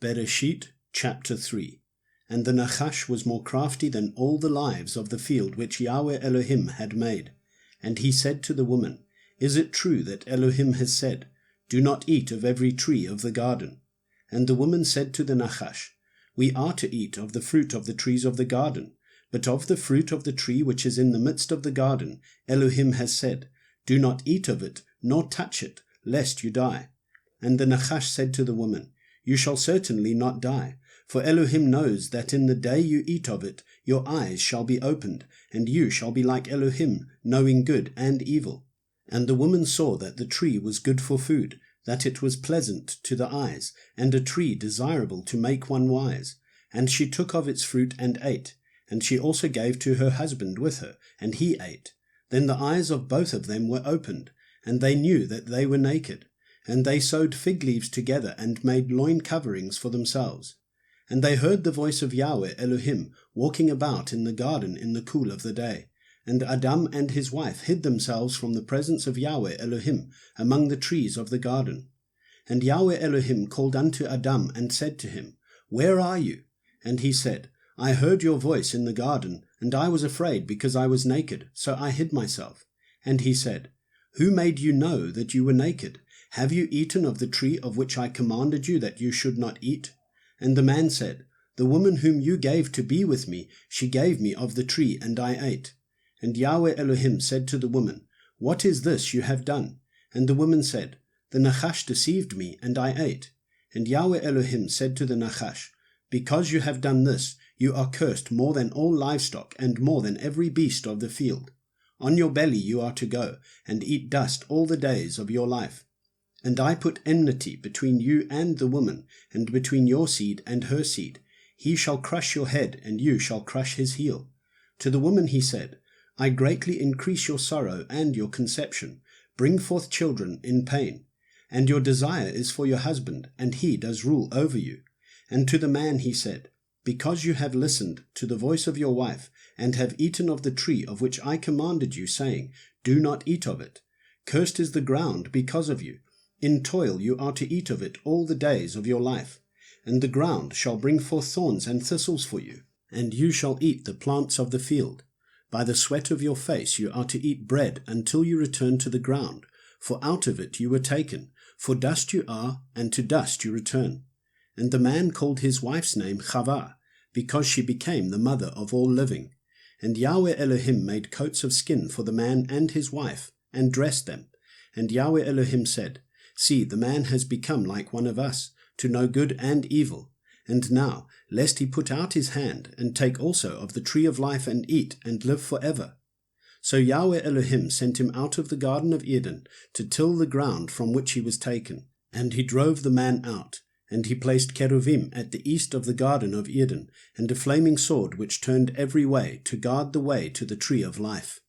Bereshith chapter 3. And the Nachash was more crafty than all the lives of the field which Yahweh Elohim had made. And he said to the woman, Is it true that Elohim has said, Do not eat of every tree of the garden? And the woman said to the Nachash, We are to eat of the fruit of the trees of the garden, but of the fruit of the tree which is in the midst of the garden, Elohim has said, Do not eat of it, nor touch it, lest you die. And the Nachash said to the woman, You shall certainly not die, for Elohim knows that in the day you eat of it, your eyes shall be opened, and you shall be like Elohim, knowing good and evil. And the woman saw that the tree was good for food, that it was pleasant to the eyes, and a tree desirable to make one wise. And she took of its fruit and ate, and she also gave to her husband with her, and he ate. Then the eyes of both of them were opened, and they knew that they were naked. And they sewed fig leaves together and made loin coverings for themselves. And they heard the voice of Yahweh Elohim walking about in the garden in the cool of the day. And Adam and his wife hid themselves from the presence of Yahweh Elohim among the trees of the garden. And Yahweh Elohim called unto Adam and said to him, Where are you? And he said, I heard your voice in the garden, and I was afraid because I was naked, so I hid myself. And he said, Who made you know that you were naked? Have you eaten of the tree of which I commanded you that you should not eat? And the man said, The woman whom you gave to be with me, she gave me of the tree, and I ate. And Yahweh Elohim said to the woman, What is this you have done? And the woman said, The Nachash deceived me, and I ate. And Yahweh Elohim said to the Nachash, Because you have done this, you are cursed more than all livestock, and more than every beast of the field. On your belly you are to go, and eat dust all the days of your life. And I put enmity between you and the woman, and between your seed and her seed. He shall crush your head, and you shall crush his heel. To the woman he said, I greatly increase your sorrow and your conception. Bring forth children in pain. And your desire is for your husband, and he does rule over you. And to the man he said, Because you have listened to the voice of your wife, and have eaten of the tree of which I commanded you, saying, Do not eat of it. Cursed is the ground because of you. In toil you are to eat of it all the days of your life. And the ground shall bring forth thorns and thistles for you, and you shall eat the plants of the field. By the sweat of your face you are to eat bread until you return to the ground, for out of it you were taken. For dust you are, and to dust you return. And the man called his wife's name Chava, because she became the mother of all living. And Yahweh Elohim made coats of skin for the man and his wife, and dressed them. And Yahweh Elohim said, See, the man has become like one of us, to know good and evil. And now, lest he put out his hand, and take also of the tree of life, and eat, and live forever. So Yahweh Elohim sent him out of the garden of Eden, to till the ground from which he was taken. And he drove the man out, and he placed Ketuvim at the east of the garden of Eden, and a flaming sword which turned every way, to guard the way to the tree of life.